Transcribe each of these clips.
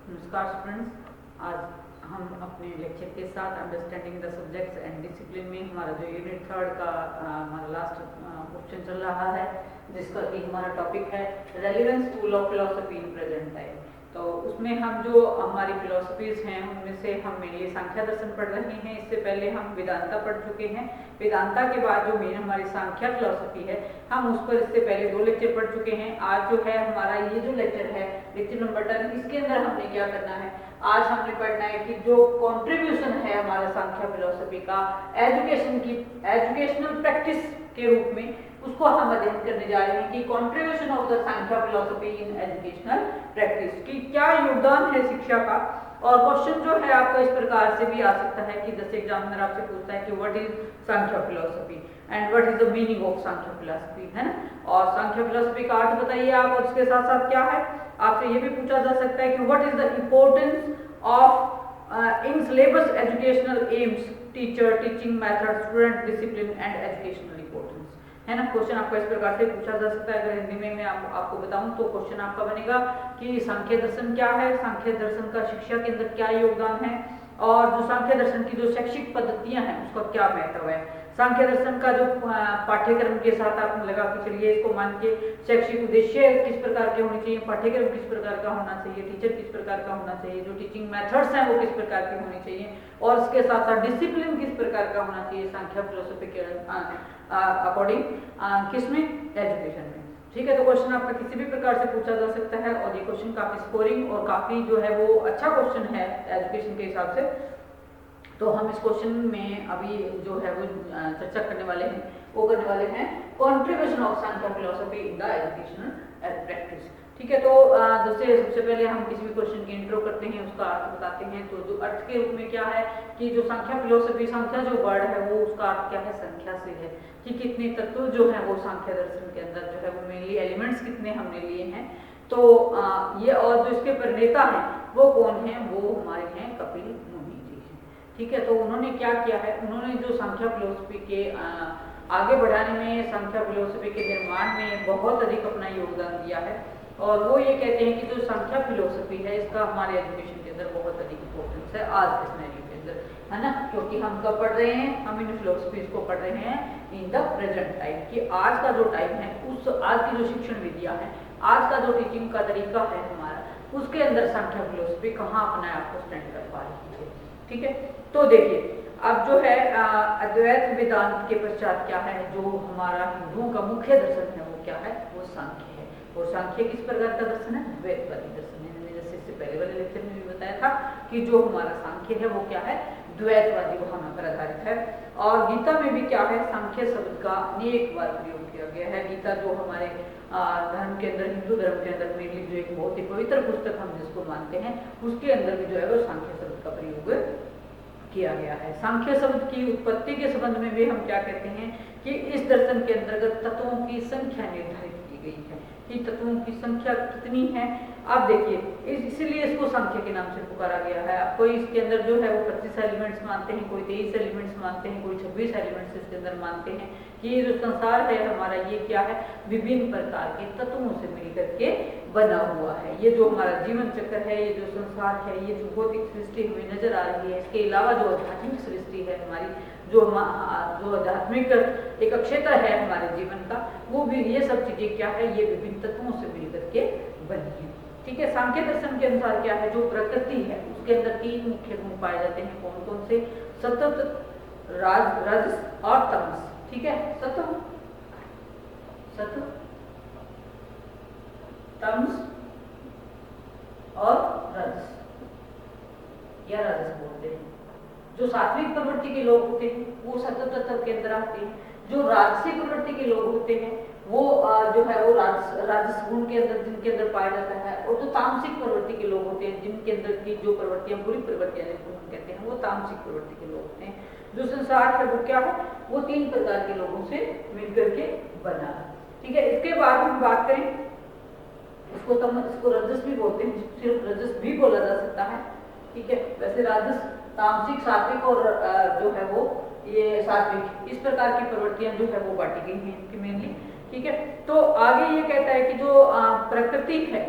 नमस्कार स्टूडेंट्स, आज हम अपने लेक्चर के साथ understanding the subjects and discipline में हमारा जो यूनिट 3 का हमारा लास्ट क्वेश्चन चल रहा है, जिसका कि हमारा टॉपिक है relevance tool of philosophy in present time. तो उसमें हम जो हमारी फिलोसफीज हैं उनमें से हम मेनली सांख्य दर्शन पढ़ रहे हैं। इससे पहले हम वेदांता पढ़ चुके हैं। वेदांता के बाद जो मेन हमारी सांख्य फिलोसफी है, हम उस पर इससे पहले 2 लेक्चर पढ़ चुके हैं। आज जो है हमारा ये जो लेक्चर है, लेक्चर नंबर 10, इसके अंदर हमने क्या करना है, आज हमने पढ़ना है कि जो कंट्रीब्यूशन है हमारे सांख्य फिलोसफी का एजुकेशनल प्रैक्टिस के रूप में, उसको हम अध्ययन करने जा रहे हैं कि contribution of the Sankhya philosophy in educational practice, की क्या योगदान है शिक्षा का। और क्वेश्चन जो है आपका इस प्रकार से भी आ सकता है कि जैसे एग्जामिनर आपसे पूछता है कि what is Sankhya philosophy and what is the meaning of Sankhya philosophy, है ना। और सांख्य फिलोसफी का अर्थ बताइए आप, और इसके साथ साथ क्या है, आपसे ये भी पूछा जा सकता है कि what is the importance of in syllabus educational AIIMS, teacher, teaching method, student discipline and educational importance, है ना। क्वेश्चन आपका इस प्रकार से पूछा जा सकता है। अगर हिंदी में मैं आपको बताऊं तो क्वेश्चन आपका बनेगा कि सांख्य दर्शन क्या है, सांख्य दर्शन का शिक्षा के अंदर क्या योगदान है, और जो सांख्य दर्शन की जो शैक्षिक पद्धतियां हैं उसका क्या महत्व है। सांख्य दर्शन का जो पाठ्यक्रम के साथ आप लगा के चलिए, इसको मान के शैक्षिक उद्देश्य किस प्रकार के होने चाहिए, पाठ्यक्रम किस प्रकार का होना चाहिए, टीचर किस प्रकार का होना चाहिए, जो टीचिंग मेथड्स हैं वो किस प्रकार के होने चाहिए, और इसके साथ साथ डिसिप्लिन किस प्रकार का होना चाहिए सांख्य फिलोसफी के अकॉर्डिंग, किसमें, एजुकेशन में। ठीक है, तो क्वेश्चन आपका किसी भी प्रकार से पूछा जा सकता है, और ये क्वेश्चन काफी स्कोरिंग और काफी जो है वो अच्छा क्वेश्चन है एजुकेशन के हिसाब से। तो हम इस क्वेश्चन में अभी जो है वो चर्चा करने वाले हैं, वो करने वाले हैं contribution of Sankhya philosophy in the educational practice. ठीक है, तो जैसे सबसे पहले हम किसी भी क्वेश्चन की इंट्रो करते हैं, उसका अर्थ बताते हैं। तो जो अर्थ के रूप में क्या है कि जो सांख्य फिलोसफी, सांख्य जो वर्ड है वो उसका अर्थ क्या है, संख्या से है कि कितने तत्व जो है वो सांख्य दर्शन के अंदर जो है वो मेनली एलिमेंट्स कितने हमने लिए हैं। तो ये, और जो इसके प्रणेता हैं वो कौन है, वो हमारे हैं कपिल मुनि जी हैं। ठीक है, तो उन्होंने क्या किया है, उन्होंने जो सांख्य फिलोसफी के आगे बढ़ाने में, सांख्य फिलोसफी के निर्माण में बहुत अधिक अपना योगदान दिया है। और वो ये कहते हैं कि जो सांख्य फिलोसफी है इसका हमारे एजुकेशन के अंदर बहुत अधिक इंपॉर्टेंस है आज के सिनेरियो के अंदर, है ना। क्योंकि हम कब पढ़ रहे हैं, हम इन फिलोसफीज को पढ़ रहे हैं इन द प्रेजेंट टाइम, कि आज का जो टाइम है, उस आज की जो शिक्षण विद्या है, आज का जो टीचिंग का तरीका है हमारा, उसके अंदर सांख्य फिलोसफी कहाँ अपने आप को स्टैंड कर पा रही है। ठीक है, तो देखिए अब जो है अद्वैत वेदांत के पश्चात क्या है, जो हमारा हिंदुओं का मुख्य दर्शन है वो क्या है, वो सांख्य है। और सांख्य किस प्रकार का दर्शन है, द्वैतवादी दर्शन है। मैंने जैसे इससे पहले वाले लेक्चर में भी बताया था कि जो हमारा सांख्य है वो क्या है, द्वैतवादी वहां पर आधारित है। और गीता में भी क्या है, सांख्य शब्द का अनेक बार प्रयोग किया गया है। गीता जो हमारे धर्म के अंदर, हिंदू धर्म के अंदर मेनली जो एक बहुत ही पवित्र पुस्तक हम जिसको मानते हैं, उसके अंदर भी जो है वो सांख्य शब्द का प्रयोग किया गया है। सांख्य शब्द की उत्पत्ति के संबंध में भी हम क्या कहते हैं कि इस दर्शन के अंतर्गत तत्वों की संख्या निर्धारित की गई है कि तत्वों की संख्या कितनी है। आप देखिए इसीलिए इसको सांख्य के नाम से पुकारा गया है। कोई इसके अंदर जो है वो 25 एलिमेंट्स मानते हैं, कोई 23 एलिमेंट्स मानते हैं, कोई 26 एलिमेंट्स इसके अंदर मानते हैं कि ये जो संसार है हमारा, ये क्या है, विभिन्न प्रकार के तत्वों से मिलकर के बना हुआ है। ये जो हमारा जीवन चक्र है, ये जो संसार है, ये जो भौतिक सृष्टि हमें नजर आ रही है, इसके अलावा जो आध्यात्मिक सृष्टि है हमारी, जो आध्यात्मिक एक क्षेत्र है हमारे जीवन का, वो भी, ये सब चीजें क्या है, ये विभिन्न तत्वों से मिलकर के बनी है। ठीक है, सांख्य दर्शन के अनुसार क्या है, जो प्रकृति है उसके अंदर 3 मुख्य गुण पाए जाते हैं। कौन कौन से, सत्व, रजस और तमस। ठीक है, सत्व, तमस और रजस, या रजस बोलते हैं। जो सात्विक प्रवृत्ति के लोग होते हैं वो सत्व तत्व के अंदर आते हैं। जो राजसिक प्रवृत्ति के लोग होते हैं वो जो है वो राजस गुण के अंदर, जिनके अंदर पाया जाता है। और जो तामसिक प्रवृत्ति के लोग होते हैं, जिनके अंदर की जो प्रवृत्तियां, बुरी प्रवृत्तियां जिनको हम कहते हैं, वो तामसिक प्रवृत्ति के लोग होते हैं। जो संसार है वो क्या है, वो 3 प्रकार के लोगों से मिलकर के बना है। ठीक है, इसके बाद हम बात करें, इसको रजस भी बोलते हैं, सिर्फ रजस भी बोला जा सकता है। ठीक है, वैसे राजस, तामसिक, सात्विक और जो है वो ये सात्विक, इस प्रकार की प्रवृत्तियां जो है वो बांटी गई हैं इनकी मेनली। ठीक है, तो आगे ये कहता है कि जो प्रकृति है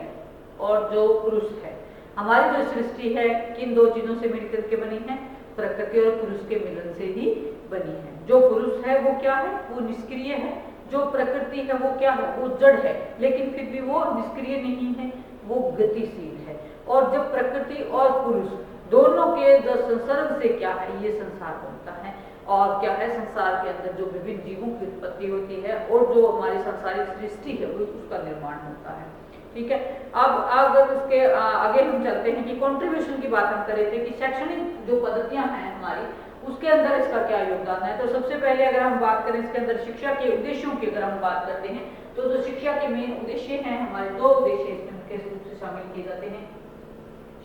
और जो पुरुष है, हमारी जो सृष्टि है किन दो चीजों से मिलकर के बनी है? प्रकृति और पुरुष के मिलन से ही बनी है। जो पुरुष है वो क्या है? वो निष्क्रिय है। जो प्रकृति है वो क्या है? वो जड़ है, लेकिन फिर भी वो निष्क्रिय नहीं है, वो गतिशील है। और जब प्रकृति और पुरुष दोनों के जो संसर्ग से क्या है, ये संसार बनता है। और क्या है? संसार के अंदर जो विभिन्न जीवों की उत्पत्ति होती है और जो हमारी सांसारिक सृष्टि है वो उसका निर्माण होता है। ठीक है। अब अगर इसके आगे हम चलते हैं कि कंट्रीब्यूशन की बात हम कर रहे थे कि शैक्षणिक जो पद्धतियां हैं हमारी, उसके अंदर इसका क्या योगदान है। तो सबसे पहले अगर हम बात करें इसके अंदर शिक्षा के उद्देश्यों की, अगर हम बात करते हैं तो जो शिक्षा के मेन उद्देश्य हैं हमारे, दो उद्देश्य इसमें मुख्य रूप से शामिल किए जाते हैं।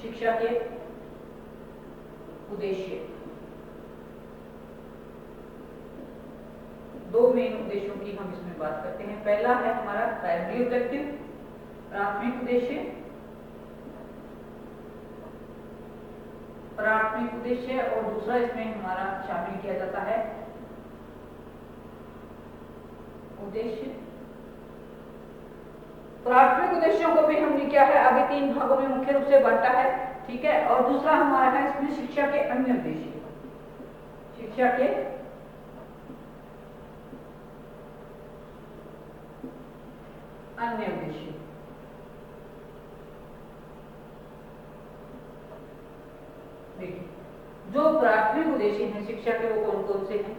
शिक्षा के उद्देश्य, दो मेन उद्देश्यों की हम इसमें बात करते हैं। पहला है हमारा प्राइमरी ऑब्जेक्टिव, प्राथमिक उद्देश्य, प्राथमिक उद्देश्य, और दूसरा इसमें हमारा शामिल किया जाता है उद्देश्य। प्राथमिक उद्देश्यों को भी हमने क्या है अभी 3 भागों में मुख्य रूप से बांटा है। ठीक है। और दूसरा हमारा है इसमें शिक्षा के अन्य उद्देश्य, शिक्षा के अन्य उद्देश्य। देखिए, जो प्राथमिक उद्देश्य हैं शिक्षा के वो कौन कौन से हैं?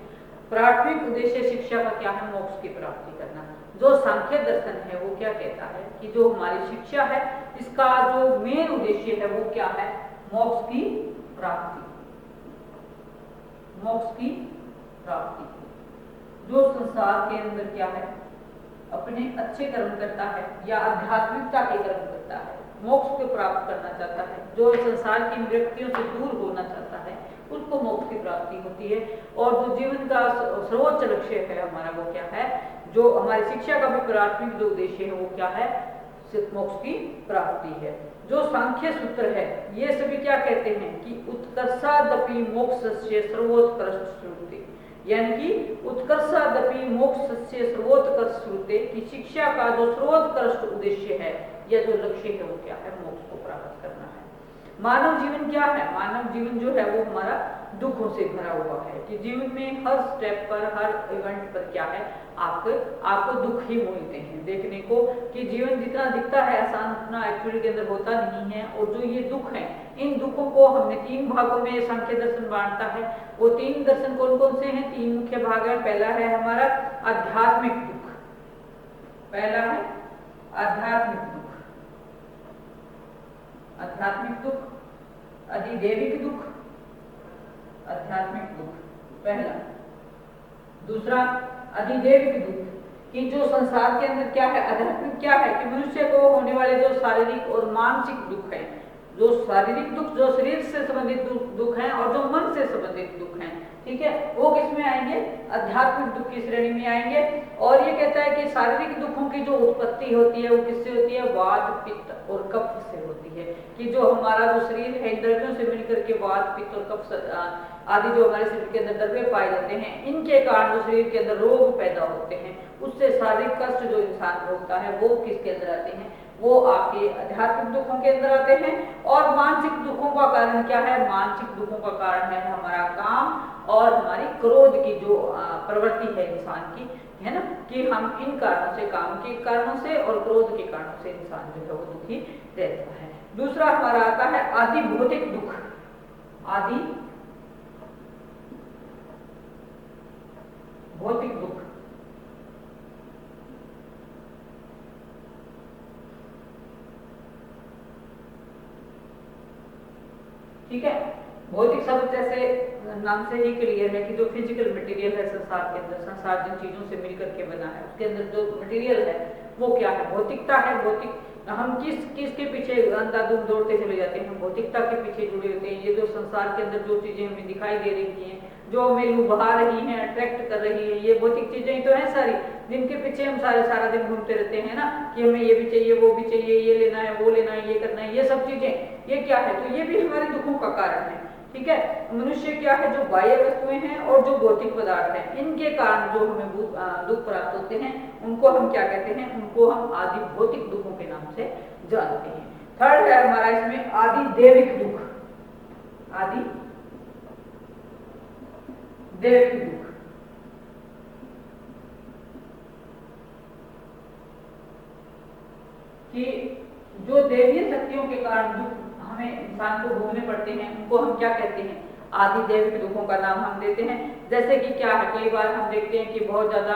प्राथमिक उद्देश्य शिक्षा का क्या है? मोक्ष की प्राप्ति करना। जो सांख्य दर्शन है वो क्या कहता है कि जो हमारी शिक्षा है इसका जो मेन उद्देश्य है वो क्या है? मोक्ष की प्राप्ति, मोक्ष की प्राप्ति। जो संसार के अंदर क्या है अपने अच्छे कर्म करता है या आध्यात्मिकता के कर्म करता है, मोक्ष को प्राप्त करना चाहता है, जो संसार की विरक्तियों से दूर होना चाहता है, उसको मोक्ष की प्राप्ति होती है। और जो जीवन का सर्वोच्च लक्ष्य है हमारा वो क्या है? जो हमारी शिक्षा का भी प्राथमिक जो उद्देश्य है वो क्या है? सिर्फ मोक्ष की प्राप्ति है। जो सांख्य सूत्र है ये सभी क्या कहते हैं कि उत्कर्षादपि मोक्षस्य सर्वोत्कृष्ट श्रुते, यानी कि उत्कर्षादपि मोक्षस्य सर्वोत्कृष्ट श्रुते की शिक्षा का जो सर्वोत्कृष्ट उद्देश्य है या जो लक्ष्य है वो क्या है? मोक्ष को प्राप्त करना है। मानव जीवन क्या है? मानव जीवन जो है वो हमारा दुखों से भरा हुआ है कि जीवन में हर स्टेप पर, हर इवेंट पर क्या है आपको दुख ही मिलते हैं देखने को, कि जीवन जितना दिखता है आसान उतना एक्चुअली के अंदर होता नहीं है। और जो ये दुख है, इन दुखों को हमने 3 भागों में सांख्य दर्शन बांटता है। वो 3 दर्शन कौन कौन से हैं? 3 मुख्य भाग है। पहला है हमारा आध्यात्मिक दुख, पहला है आध्यात्मिक दुख, आध्यात्मिक दुख, अधिदैविक दुख, आध्यात्मिक दुख पहला। दूसरा अधिदैविक दुख कि जो संसार के अंदर क्या है, आध्यात्मिक क्या है कि मनुष्य को होने वाले जो शारीरिक और मानसिक दुख है, जो शारीरिक दुख जो शरीर से संबंधित दुख है और जो मन से संबंधित दुख है, ठीक है, वो किस में आएंगे? आध्यात्मिक दुख की श्रेणी में आएंगे। और ये कहता है कि शारीरिक दुखों की जो उत्पत्ति होती है वो किससे होती है? वात, पित्त और कफ से होती है। कि जो हमारा जो शरीर है द्रव्यों से मिलकर के वात, पित्त और कफ आदि जो हमारे शरीर के अंदर द्रव्य पाए जाते हैं, इनके कारण जो शरीर के अंदर रोग पैदा होते हैं, उससे शारीरिक कष्ट जो इंसान भोगता है वो किसके अंदर आते हैं? वो आपके आध्यात्मिक दुखों के अंदर आते हैं। और मानसिक दुखों का कारण क्या है? मानसिक दुखों का कारण है हमारा काम और हमारी क्रोध की जो प्रवृत्ति है इंसान की, है ना, कि हम इन कारणों से, काम के कारणों से और क्रोध के कारणों से इंसान जो है वो दुखी रहता है। दूसरा हमारा आता है आदि भौतिक दुख, आदि भौतिक दुख। ठीक है, भौतिक शब्द जैसे नाम से ही क्लियर है कि जो फिजिकल मटेरियल है संसार के अंदर, संसार जिन चीजों से मिलकर के बना है उसके अंदर जो मटेरियल है वो क्या है? भौतिकता है। भौतिक हम किसके पीछे अंधाधुंध दौड़ते चले जाते हैं? भौतिकता के पीछे जुड़े होते हैं। ये जो संसार के अंदर जो चीजें हमें दिखाई दे रही हैं, जो हमें लुभा रही हैं, अट्रैक्ट कर रही है, ये भौतिक चीजें ही तो हैं सारी, जिनके पीछे हम सारा दिन घूमते रहते हैं ना, कि हमें ये भी चाहिए, वो भी चाहिए, ये लेना है, वो लेना है, ये करना है, ये सब चीजें, ये क्या है? तो ये भी हमारे दुखों का कारण है। ठीक है, मनुष्य क्या है? जो बाह्य वस्तुएं हैं और जो भौतिक पदार्थ हैं, इनके कारण जो हमें दुख प्राप्त होते हैं, उनको हम क्या कहते हैं? उनको हम आदि भौतिक दुखों के नाम से जानते हैं। थर्ड है हमारा इसमें आदि दैविक दुख, आदि दैविक दुख। कि जो देवीय शक्तियों के कारण दुख हमें इंसान को भोगने पड़ते हैं उनको हम क्या कहते हैं, आदि दैविक दुखों का नाम हम देते हैं। जैसे कि क्या है, कई बार हम देखते हैं कि बहुत ज्यादा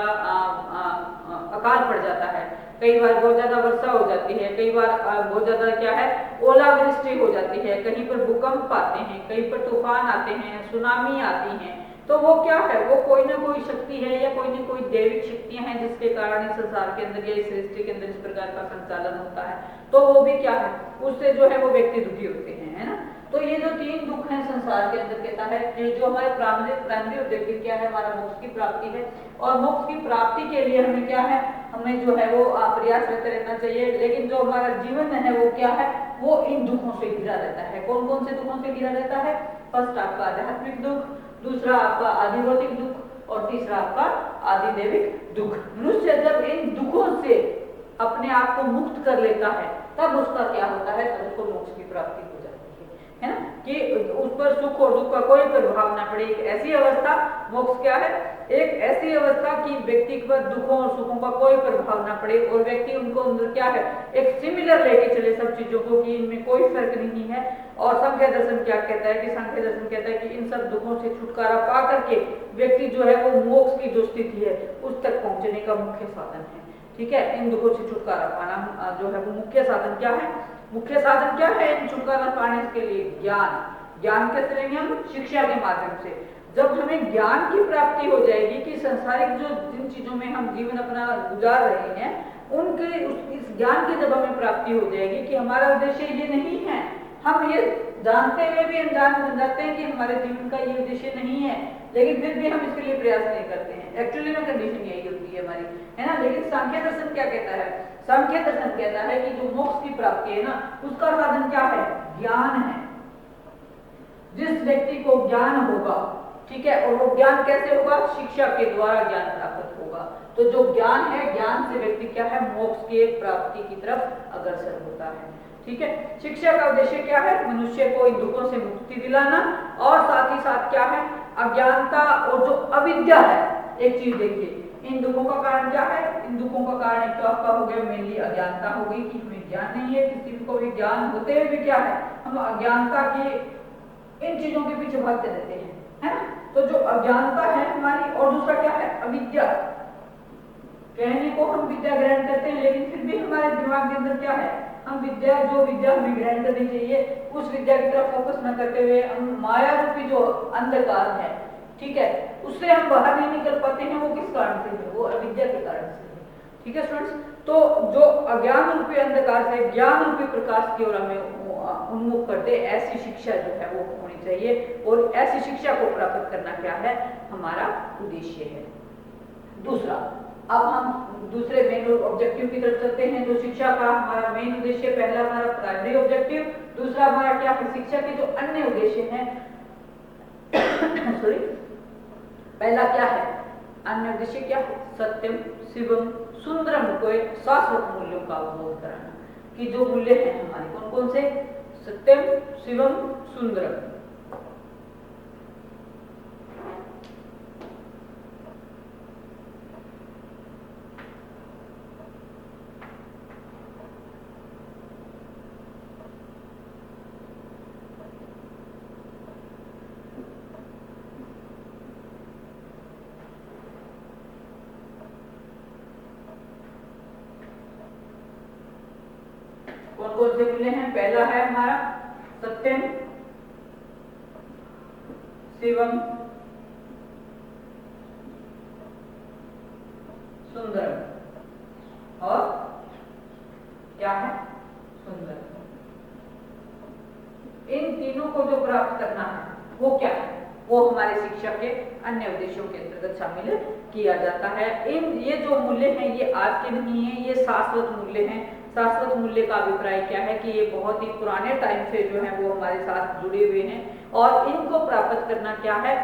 अकाल पड़ जाता है, कई बार बहुत ज्यादा वर्षा हो जाती है, कई बार बहुत ज्यादा क्या है ओलावृष्टि हो जाती है, कहीं पर भूकंप आते हैं, कहीं पर तूफान आते हैं, सुनामी आती हैं। तो वो क्या है, वो कोई ना कोई शक्ति है या कोई ना कोई दैविक शक्तियां हैं जिसके कारण इस संसार के अंदर या इस सृष्टि के अंदर इस प्रकार का संचालन होता है। तो वो भी क्या है, उससे जो है वो व्यक्ति दुखी होते हैं, है ना। तो ये जो तीन दुख हैं संसार के अंदर कहता है, जो हमारे प्राइमरी ऑब्जेक्टिव क्या है, हमारा मोक्ष की प्राप्ति है। और मोक्ष की प्राप्ति के लिए हमें क्या है, हमें जो है वो प्रयास करते रहना चाहिए। लेकिन जो हमारा जीवन है वो क्या है, वो इन दुखों से घिरा रहता है। कौन कौन से दुखों से घिरा रहता है? फर्स्ट आपका आध्यात्मिक दुख, दूसरा आपका आदि भौतिक दुख और तीसरा आपका आदि दैविक दुख। मनुष्य जब इन दुखों से अपने आप को मुक्त कर लेता है तब उसका क्या होता है, तब उसको मोक्ष की प्राप्ति हो जाती है ना। कि उस पर सुख और दुख का कोई प्रभाव ना पड़े। एक ऐसी अवस्था, मोक्ष क्या है, एक ऐसी अवस्था कि व्यक्ति पर दुखों और सुखों का कोई प्रभाव ना पड़े और व्यक्ति उनको अंदर क्या है, एक सिमिलर लेके चले सब चीजों को, कि इनमें कोई फर्क नहीं है। और सांख्य दर्शन क्या कहता है, कि सांख्य दर्शन कहता है कि इन सब दुखों से छुटकारा पा करके व्यक्ति जो है वो मोक्ष की जो स्थिति है उस तक पहुंचने का मुख्य साधन है। ठीक है, इन दुखों से छुटकारा पाना जो है वो मुख्य साधन क्या है, मुख्य साधन क्या है इन छुटकारा पाने के लिए? ज्ञान। ज्ञान कैसे लेंगे हम? शिक्षा के माध्यम से। जब हमें ज्ञान की प्राप्ति हो जाएगी कि संसारिक जो जिन चीजों में हम जीवन अपना गुजार रहे हैं उनके इस ज्ञान की जब हमें प्राप्ति हो जाएगी कि हमारा उद्देश्य ये नहीं है, हम ये जानते हुए भी अनजान बन जाते हैं कि हमारे जीवन का ये उद्देश्य नहीं है, लेकिन फिर भी हम इसके लिए प्रयास नहीं करते हैं। एक्चुअली में कंडीशन यही होती है हमारी, है ना। लेकिन सांख्य दर्शन क्या कहता है? सांख्य दर्शन कहता है कि जो मोक्ष की प्राप्ति है ना, उसका साधन क्या है? ज्ञान है। जिस व्यक्ति को ज्ञान होगा, ठीक है, और वो ज्ञान कैसे होगा? शिक्षा के द्वारा ज्ञान प्राप्त होगा। तो जो ज्ञान है, ज्ञान से व्यक्ति क्या है, मोक्ष के प्राप्ति की तरफ अग्रसर होता है। ठीक है, शिक्षा का उद्देश्य क्या है? मनुष्य को इन दुखों से मुक्ति दिलाना और साथ ही साथ क्या है, अज्ञानता और जो अविद्या है। एक चीज देखिए, इन दुखों का कारण क्या है? इन दुखों का कारण एक तो आपका हो गया मेनली अज्ञानता हो गई कि हमें ज्ञान नहीं है, किसी को भी ज्ञान होते हुए भी क्या है, हम अज्ञानता की इन चीजों के पीछे भागते रहते हैं, है ना। तो जो अज्ञानता है हमारी, और दूसरा क्या है? अविद्या। कहने को हम विद्या ग्रहण करते हैं लेकिन फिर भी हमारे दिमाग के अंदर क्या है, हम विद्या, जो विद्या हमें ग्रहण करनी चाहिए उस विद्या की तरफ फोकस न करते हुए हम माया रूपी जो अंधकार है, ठीक है, उससे हम बाहर नहीं निकल पाते हैं। वो किस कारण से है? वो अविद्या के कारण से है। ठीक है स्टूडेंट्स, तो जो अज्ञान रूपी अंधकार से ज्ञान रूपी प्रकाश की ओर हमें उन्मुख कर दे, ऐसी शिक्षा जो है वो होनी चाहिए। और ऐसी शिक्षा को प्राप्त करना क्या है, हमारा उद्देश्य है। दूसरा, अब हम दूसरे मेन ऑब्जेक्टिव की तरफ चलते हैं। जो शिक्षा का हमारा मेन उद्देश्य, पहला हमारा प्राइमरी ऑब्जेक्टिव, दूसरा हमारा क्या है, शिक्षा के जो अन्य उद्देश्य हैं सॉरी, पहला क्या है, अन्य उद्देश्य क्या है? सत्यम शिवम सुंदरम को एक शाश्वत मूल्यों का अवबोध कराना। कि जो मूल्य हैं हमारे कौन कौन से? सत्यम शिवम सुंदरम। कौन कौन से मूल्य हैं? पहला है हमारा सत्यम शिवम सुंदरम, और क्या है? सुंदर। इन तीनों को जो प्राप्त करना है वो क्या है? वो हमारे शिक्षा के अन्य उद्देश्यों के अंतर्गत शामिल किया जाता है। ये जो मूल्य हैं ये आज के नहीं है, ये शाश्वत मूल्य हैं। शाश्वत मूल्य का अभिप्राय क्या है कि ये बहुत ही पुराने टाइम से जो है वो हमारे साथ जुड़े हुए हैं। और इनको प्राप्त करना क्या है,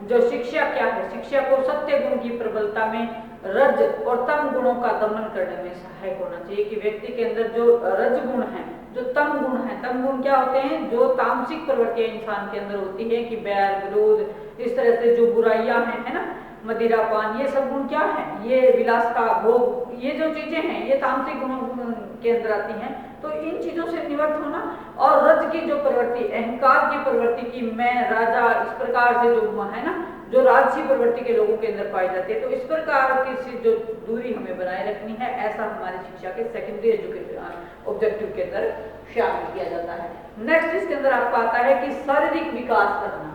जो शिक्षा क्या है, शिक्षा को सत्य गुण की प्रबलता में रज और तम गुणों का दमन करने में सहायक होना चाहिए। कि व्यक्ति के अंदर जो रज गुण है जो तम गुण है, तम गुण क्या होते हैं, जो तामसिक प्रवृत्तियां इंसान के अंदर होती है कि बैर विरोध, इस तरह से जो बुराइयां हैं, है ना, मदिरापान, ये सब गुण क्या है, ये विलासता, भोग, ये जो चीजें हैं ये तामसिक गुणों के अंदर आती हैं। तो इन चीजों से निवृत्त होना, और रज की जो प्रवृत्ति, अहंकार की प्रवृत्ति की मैं राजा, इस प्रकार से जो है ना, जो राजसी प्रवृत्ति के लोगों के अंदर पाई जाती है, तो इस प्रकार की जो दूरी हमें बनाए रखनी है, ऐसा हमारी शिक्षा के सेकेंडरी एजुकेशन ऑब्जेक्टिव के अंदर शामिल किया जाता है। नेक्स्ट इसके अंदर आपको आता है कि शारीरिक विकास करना,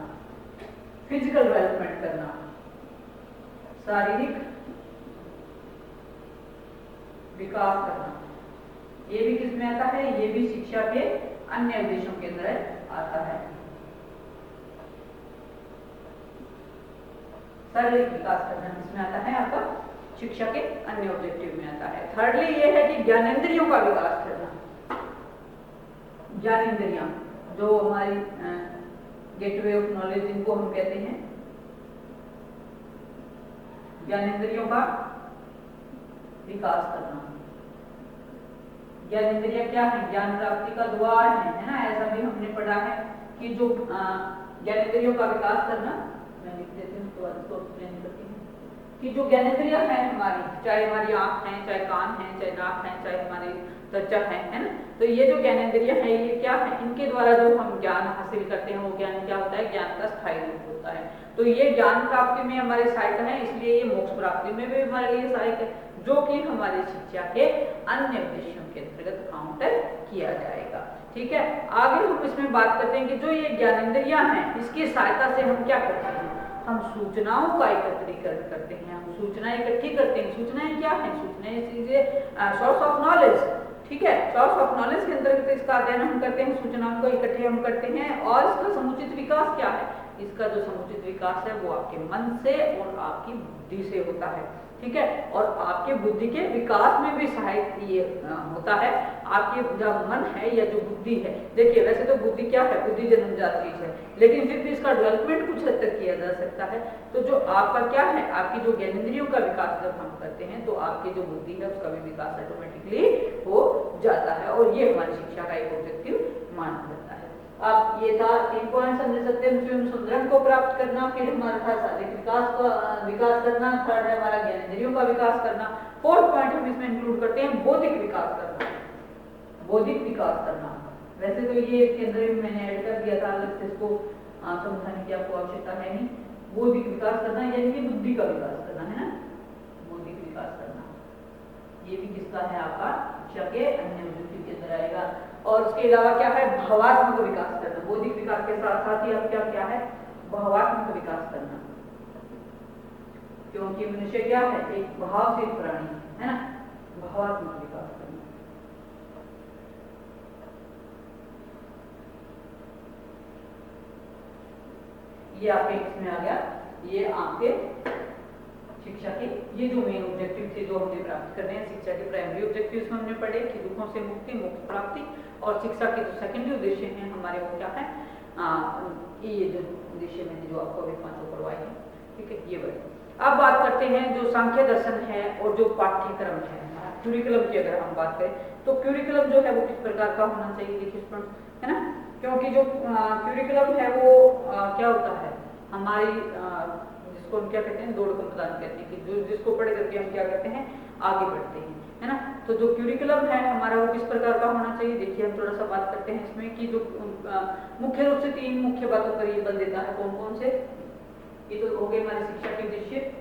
फिजिकल डेवलपमेंट करना, शारीरिक विकास करना, ये भी किसमें आता है, ये भी शिक्षा के अन्य उद्देश्यों के अंदर आता है। शारीरिक विकास करना किसमें आता है, आपका शिक्षा के अन्य ऑब्जेक्टिव में आता है। थर्डली ये है कि ज्ञानेंद्रियों का विकास करना, ज्ञानेंद्रियां जो हमारी गेटवे ऑफ नॉलेज जिनको हम कहते हैं, ज्ञानेंद्रियों का विकास करना। ज्ञानेंद्रियां क्या है, ज्ञान प्राप्ति का द्वार है ना, ऐसा भी हमने पढ़ा है कि जो ज्ञानेंद्रियों का विकास करना, मैं लिख देती हूँ उसके बाद इसको एक्सप्लेन करती हूँ कि जो ज्ञानेंद्रियां हैं हमारी, चाहे हमारी आंख है, चाहे कान है, चाहे नाक है, चाहे हमारी त्वचा है ना, तो ये जो ज्ञानेंद्रियां हैं ये क्या है, इनके द्वारा जो हम ज्ञान हासिल करते हैं वो ज्ञान क्या होता है, ज्ञान का स्थायी रूप होता है। तो ये ज्ञान प्राप्ति में हमारे सहायक है, इसलिए ये मोक्ष प्राप्ति में भी हमारे लिए सहायक है, जो कि हमारी शिक्षा के अन्य उद्देश्यों के अंतर्गत काउंटर किया जाएगा। ठीक है, आगे हम इसमें बात करते हैं कि जो ये ज्ञानेंद्रियां हैं इसकी सहायता से हम क्या करते हैं, हम सूचनाओं का एकत्रीकरण करते हैं, हम सूचनाएं इकट्ठी करते हैं। सूचनाएं क्या है, सूचनाएं चीजें सोर्स ऑफ नॉलेज, ठीक है, सोर्स ऑफ नॉलेज के अंतर्गत इसका अध्ययन हम करते हैं, सूचनाओं को इकट्ठे हम करते हैं। और इसका समुचित विकास क्या है, इसका जो समुचित विकास है वो आपके मन से और आपकी बुद्धि से होता है। ठीक है, और आपके बुद्धि के विकास में भी सहायक ये होता है। आपके जो मन है या जो बुद्धि है, देखिए वैसे तो बुद्धि क्या है, बुद्धि जन्मजात चीज है, लेकिन फिर भी इसका डेवलपमेंट कुछ हद तक किया जा सकता है। तो जो आपका क्या है, आपकी जो ज्ञानेंद्रियों का विकास जब हम करते हैं तो आपकी जो बुद्धि है उसका भी विकास ऑटोमेटिकली हो जाता है, और ये हमारी शिक्षा का एक ऑब्जेक्टिव माना जाता है। अब ये था 3 पॉइंट, समझ सत्यम स्वयं सुंदरम को प्राप्त करना, फिर हमारा था शारीरिक विकास करना, थर्ड है हमारा ज्ञानेंद्रियों का विकास करना, फोर्थ पॉइंट हम इसमें इंक्लूड करते हैं बौद्धिक विकास करना, बौद्धिक विकास करना। वैसे तो ये इसके अंदर भी मैंने ऐड कर दिया था, अलग से इसको समझाने की आपको आवश्यकता है नहीं। बौद्धिक विकास करना यानी कि बुद्धि का विकास करना है ना, बौद्धिक विकास करना, ये भी किसका है, आपका शिक्षा के अन्य ऑब्जेक्टिव के अंदर आएगा। और उसके अलावा क्या है, भावात्मक विकास करना, बौद्धिक विकास के साथ साथ ही अब क्या है, भावात्मक विकास करना, क्योंकि मनुष्य क्या है, एक भावशील प्राणी है ना, भावात्मक विकास करना। ये आपके इसमें आ गया, ये आपके शिक्षा के ये जो मेन ऑब्जेक्टिव थे जो हमने प्राप्त करने हैं, शिक्षा के प्राइमरी ऑब्जेक्टिव्स में हमने पढ़े कि दुखों से मुक्ति, मोक्ष प्राप्ति, और शिक्षा के जो सेकेंडरी उद्देश्य हैं हमारे वो क्या है, ये जो उद्देश्य मैंने जो आपको अभी 5 करवाए हैं। ठीक है, ये बढ़े। अब बात करते हैं जो सांख्य दर्शन है और जो पाठ्यक्रम है, क्यूरिकुलम की अगर हम बात करें तो क्यूरिकुलम जो है वो किस प्रकार का होना चाहिए, देखिए है ना, क्योंकि जो क्यूरिकुलम है वो क्या होता है, हमारी जिसको हम क्या कहते हैं, दौड़ को प्रदान करते हैं, कि जो जिसको पढ़ करके हम क्या करते हैं, आगे बढ़ते हैं, है ना। तो जो क्यूरिकुलम है हमारा वो किस प्रकार का होना चाहिए, देखिए हम थोड़ा सा बात करते हैं इसमें कि जो मुख्य रूप से 3 मुख्य बातों पर ये बल देता है, कौन कौन से, ये तो हो गए हमारे शिक्षा के उद्देश्य।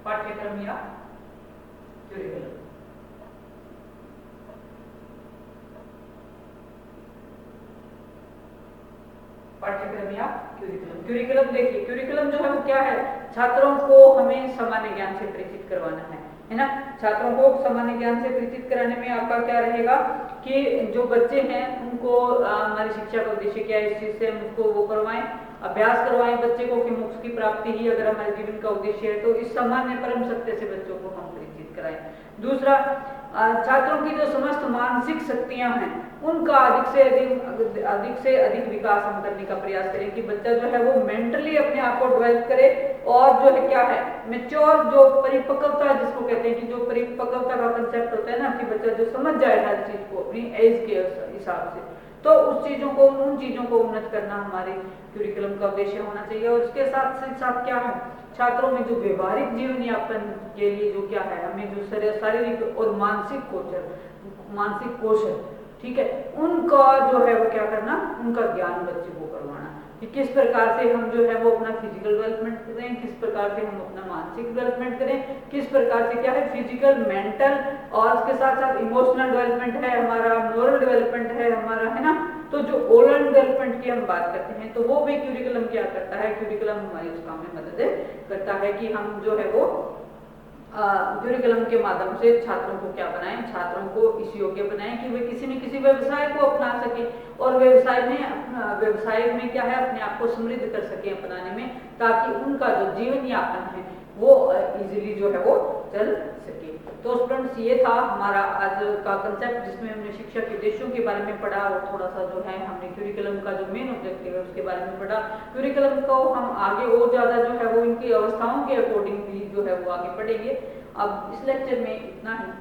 पाठ्यक्रम या क्यूरिकुलम, पाठ्यक्रम या क्यूरिकुलम। क्यूरिकुलम देखिए, क्यूरिकुलम जो है वो क्या है, छात्रों को हमें सामान्य ज्ञान से परिचित करवाना है ना। छात्रों को सामान्य ज्ञान से परिचित कराने में आपका क्या रहेगा कि जो बच्चे हैं उनको हमारी शिक्षा का उद्देश्य क्या है, इस चीज से हम उसको वो करवाएं, अभ्यास करवाएं बच्चे को कि मोक्ष की प्राप्ति ही अगर हमारे जीवन का उद्देश्य है, तो इस सामान्य परम सत्य से बच्चों को हम परिचित कराएं। दूसरा, छात्रों की जो समस्त मानसिक शक्तियां हैं उनका अधिक से अधिक विकास हम करने का प्रयास करें कि बच्चा जो है वो मेंटली अपने आप को डेवलप करे, और जो है क्या है मेच्योर, जो परिपक्वता जिसको कहते हैं कि जो परिपक्वता का कंसेप्ट होता है ना, कि बच्चा जो समझ जाए हर चीज को अपनी एज के हिसाब से, तो उन चीजों को उन्नत करना हमारे क्यूरिकुलम का उद्देश्य होना चाहिए। और इसके साथ क्या है, छात्रों में जो व्यवहारिक जीवन यापन के लिए जो क्या है, हमें जो शारीरिक और मानसिक कौशल, ठीक है, उनका जो है वो क्या करना, उनका ज्ञान बच्चे को करवाना कि किस प्रकार से हम जो है वो अपना फिजिकल डेवलपमेंट करें, किस प्रकार से हम अपना मानसिक डेवलपमेंट करें, किस प्रकार से क्या है फिजिकल, मेंटल और इसके साथ साथ इमोशनल डेवलपमेंट है हमारा, मोरल डेवलपमेंट है हमारा, है ना। तो जो ओवरऑल डेवलपमेंट की हम बात करते हैं, तो वो भी क्यूरिकुलम क्या करता है, क्यूरिकुलम हमारी उस काम में मदद करता है कि हम जो है वो क्यूरिकुलम के माध्यम से छात्रों को क्या बनाएं, छात्रों को इस योग्य बनाएं कि वे किसी न किसी व्यवसाय को अपना सके, और व्यवसाय में क्या है अपने आप को समृद्ध कर सके अपनाने में, ताकि उनका जो जीवन यापन है वो इजीली जो है वो चल सके। तो स्टूडेंट्स, ये था हमारा आज का कंसेप्ट, जिसमें हमने शिक्षा के उद्देश्यों के बारे में पढ़ा, और थोड़ा सा जो है हमने क्यूरिकुलम का जो मेन ऑब्जेक्टिव है उसके बारे में पढ़ा। क्यूरिकुलम को हम आगे और ज़्यादा जो है वो इनकी अवस्थाओं के अकॉर्डिंग भी जो है वो आगे पढ़ेंगे। अब इस लेक्चर में इतना ही।